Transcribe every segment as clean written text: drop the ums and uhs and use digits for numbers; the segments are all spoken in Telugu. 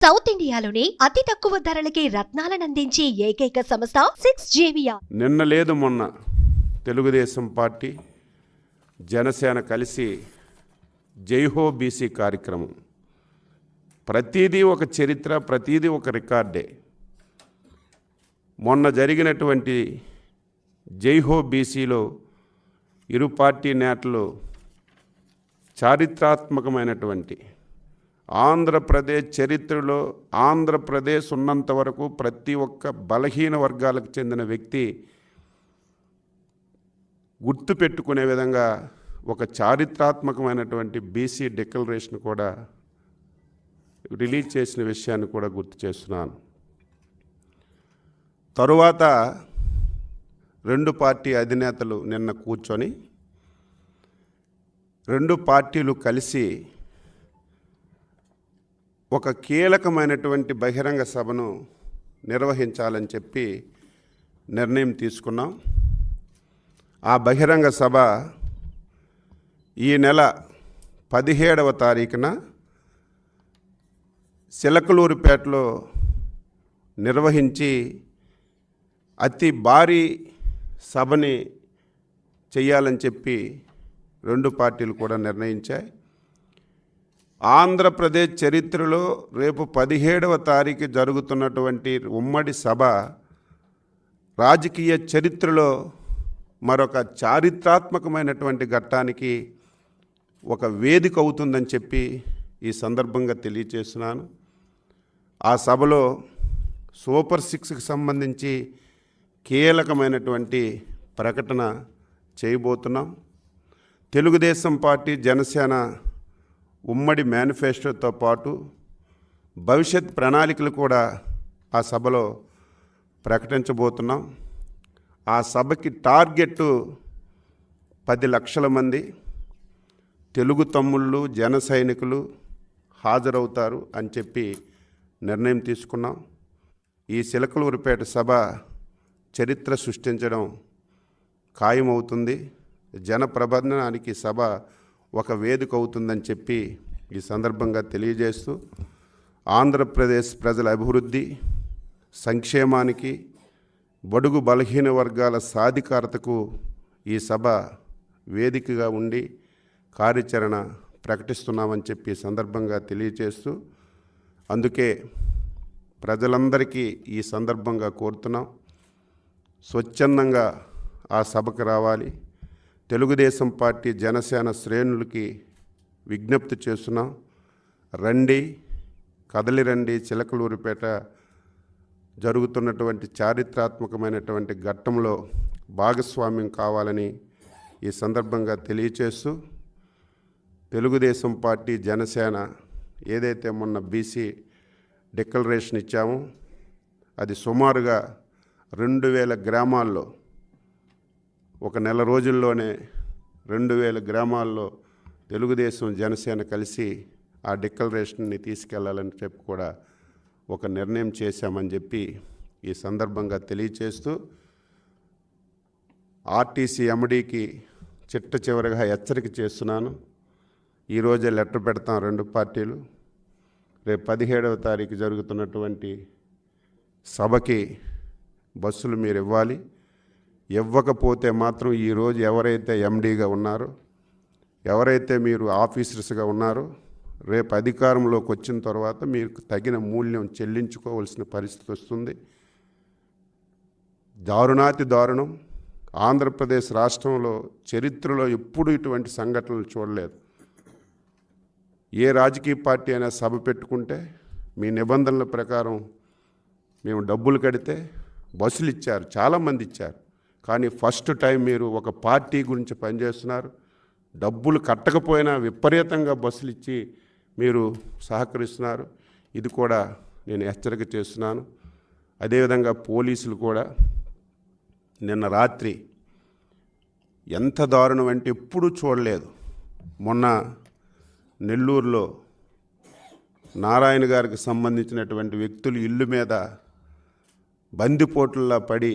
సౌత్ ఇండియాలోని అతి తక్కువ ధరలకి రత్నాలనందించే ఏకైక సంస్థ 6JVR. నిన్న లేదు మొన్న తెలుగుదేశం పార్టీ జనసేన కలిసి జైహో బీసీ కార్యక్రమం. ప్రతిదీ ఒక చరిత్ర, ప్రతిదీ ఒక రికార్డే. మొన్న జరిగినటువంటి జైహో బీసీలో ఇరు పార్టీ నేతలు చారిత్రాత్మకమైనటువంటి ఆంధ్రప్రదేశ్ చరిత్రలో ఆంధ్రప్రదేశ్ ఉన్నంత వరకు ప్రతి ఒక్క బలహీన వర్గాలకు చెందిన వ్యక్తి గుర్తుపెట్టుకునే విధంగా ఒక చారిత్రాత్మకమైనటువంటి బీసీ డిక్లరేషన్ కూడా రిలీజ్ చేసిన విషయాన్ని కూడా గుర్తు చేస్తున్నాను. తరువాత రెండు పార్టీ అధినేతలు నిన్న కూర్చొని రెండు పార్టీలు కలిసి ఒక కీలకమైనటువంటి బహిరంగ సభను నిర్వహించాలని చెప్పి నిర్ణయం తీసుకున్నాం. ఆ బహిరంగ సభ ఈ నెల 17వ తారీఖున చిలకలూరిపేటలో నిర్వహించి అతి భారీ సభని చేయాలని చెప్పి రెండు పార్టీలు కూడా నిర్ణయించాయి. ఆంధ్రప్రదేశ్ చరిత్రలో రేపు 17వ తారీఖు జరుగుతున్నటువంటి ఉమ్మడి సభ రాజకీయ చరిత్రలో మరొక చారిత్రాత్మకమైనటువంటి ఘట్టానికి ఒక వేదిక అవుతుందని చెప్పి ఈ సందర్భంగా తెలియచేస్తున్నాను. ఆ సభలో సూపర్ 6కి సంబంధించి కీలకమైనటువంటి ప్రకటన చేయబోతున్నాం. తెలుగుదేశం పార్టీ జనసేన ఉమ్మడి మేనిఫెస్టోతో పాటు భవిష్యత్ ప్రణాళికలు కూడా ఆ సభలో ప్రకటించబోతున్నాం. ఆ సభకి టార్గెట్ 10 లక్షల మంది తెలుగు తమ్ముళ్ళు జన సైనికులు హాజరవుతారు అని చెప్పి నిర్ణయం తీసుకున్నాం. ఈ చిలకలూరిపేట సభ చరిత్ర సృష్టించడం ఖాయమవుతుంది. జన ప్రబంధనానికి సభ ఒక వేదిక అవుతుందని చెప్పి ఈ సందర్భంగా తెలియజేస్తూ ఆంధ్రప్రదేశ్ ప్రజల అభివృద్ధి సంక్షేమానికి బడుగు బలహీన వర్గాల సాధికారతకు ఈ సభ వేదికగా ఉండి కార్యాచరణ ప్రకటిస్తున్నామని చెప్పి సందర్భంగా తెలియజేస్తూ అందుకే ప్రజలందరికీ ఈ సందర్భంగా కోరుతున్నాం, స్వచ్ఛందంగా ఆ సభకు రావాలి. తెలుగుదేశం పార్టీ జనసేన శ్రేణులకి విజ్ఞప్తి చేస్తున్నాం, రండి, కదలి రండి, చిలకలూరిపేట జరుగుతున్నటువంటి చారిత్రాత్మకమైనటువంటి ఘట్టంలో భాగస్వామ్యం కావాలని ఈ సందర్భంగా తెలియచేస్తూ తెలుగుదేశం పార్టీ జనసేన ఏదైతే మొన్న బీసీ డిక్లరేషన్ ఇచ్చామో అది సుమారుగా 2000 గ్రామాల్లో ఒక నెల రోజుల్లోనే 2000 గ్రామాల్లో తెలుగుదేశం జనసేన కలిసి ఆ డిక్లరేషన్ని తీసుకెళ్లాలని చెప్పి కూడా ఒక నిర్ణయం చేశామని చెప్పి ఈ సందర్భంగా తెలియచేస్తూ ఆర్టీసీ ఎండీకి చిట్ట చివరిగా హెచ్చరిక చేస్తున్నాను. ఈరోజే లెటర్ పెడతాం రెండు పార్టీలు. రేపు 17వ తారీఖు జరుగుతున్నటువంటి సభకి బస్సులు మీరు ఇవ్వాలి. ఇవ్వకపోతే మాత్రం ఈరోజు ఎవరైతే ఎండీగా ఉన్నారో, ఎవరైతే మీరు ఆఫీసర్స్గా ఉన్నారో, రేపు అధికారంలోకి వచ్చిన తర్వాత మీకు తగిన మూల్యం చెల్లించుకోవాల్సిన పరిస్థితి వస్తుంది. దారుణాతి దారుణం. ఆంధ్రప్రదేశ్ రాష్ట్రంలో చరిత్రలో ఎప్పుడూ ఇటువంటి సంఘటనలు చూడలేదు. ఏ రాజకీయ పార్టీ అయినా సభ పెట్టుకుంటే మీ నిబంధనల ప్రకారం మేము డబ్బులు కడితే బస్సులు ఇచ్చారు, చాలామంది ఇచ్చారు. కానీ ఫస్ట్ టైం మీరు ఒక పార్టీ గురించి పనిచేస్తున్నారు. డబ్బులు కట్టకపోయినా విపరీతంగా బస్సులు ఇచ్చి మీరు సహకరిస్తున్నారు. ఇది కూడా నేను హెచ్చరిక చేస్తున్నాను. అదేవిధంగా పోలీసులు కూడా నిన్న రాత్రి ఎంత దారుణం అంటే ఎప్పుడూ చూడలేదు. మొన్న నెల్లూరులో నారాయణ గారికి సంబంధించినటువంటి వ్యక్తులు ఇల్లు మీద బందిపోట్లలా పడి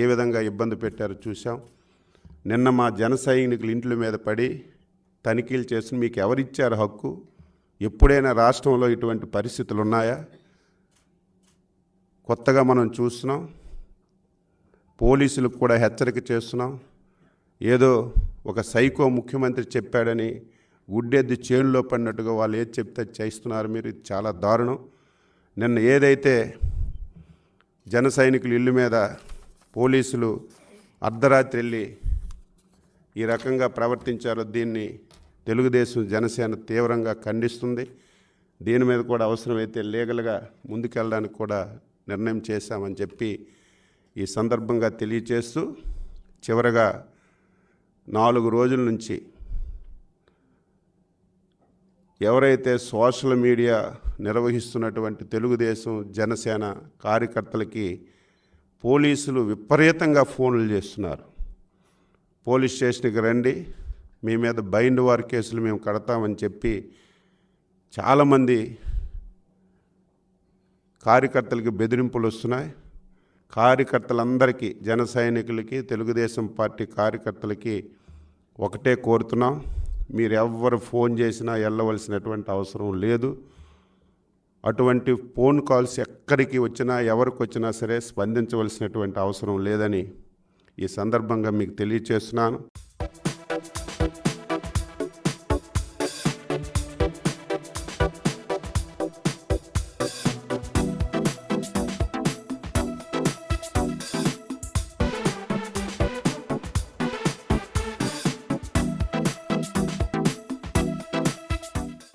ఏ విధంగా ఇబ్బంది పెట్టారో చూసాం. నిన్న మా జన సైనికులు ఇంట్ల మీద పడి తనిఖీలు చేసి మీకు ఎవరిచ్చారు హక్కు, ఎప్పుడైనా రాష్ట్రంలో ఇటువంటి పరిస్థితులు ఉన్నాయా? కొత్తగా మనం చూస్తున్నాం. పోలీసులకు కూడా హెచ్చరిక చేస్తున్నాం. ఏదో ఒక సైకో ముఖ్యమంత్రి చెప్పాడని గుడ్డెద్దు చేనులో పడినట్టుగా వాళ్ళు ఏది చెప్తే చేస్తున్నారు మీరు. ఇది చాలా దారుణం. నిన్న ఏదైతే జన సైనికుల ఇల్లు మీద పోలీసులు అర్ధరాత్రి వెళ్ళి ఈ రకంగా ప్రవర్తించారో దీన్ని తెలుగుదేశం జనసేన తీవ్రంగా ఖండిస్తుంది. దీని మీద కూడా అవసరమైతే లీగల్గా ముందుకెళ్ళడానికి కూడా నిర్ణయం చేశామని చెప్పి ఈ సందర్భంగా తెలియచేస్తూ, చివరగా 4 రోజుల నుంచి ఎవరైతే సోషల్ మీడియా నిర్వహిస్తున్నటువంటి తెలుగుదేశం జనసేన కార్యకర్తలకి పోలీసులు విపరీతంగా ఫోన్లు చేస్తున్నారు. పోలీస్ స్టేషన్కి రండి, మీ మీద బైండ్ వార్ కేసులు మేము కడతామని చెప్పి చాలామంది కార్యకర్తలకి బెదిరింపులు వస్తున్నాయి. కార్యకర్తలందరికీ, జన సైనికులకి, తెలుగుదేశం పార్టీ కార్యకర్తలకి ఒకటే కోరుతున్నాం, మీరు ఎవ్వరు ఫోన్ చేసినా వెళ్ళవలసినటువంటి అవసరం లేదు. అటువంటి ఫోన్ కాల్స్ ఎక్కడికి వచ్చినా, ఎవరికి వచ్చినా సరే స్పందించవలసినటువంటి అవసరం లేదని ఈ సందర్భంగా మీకు తెలియచేస్తున్నాను.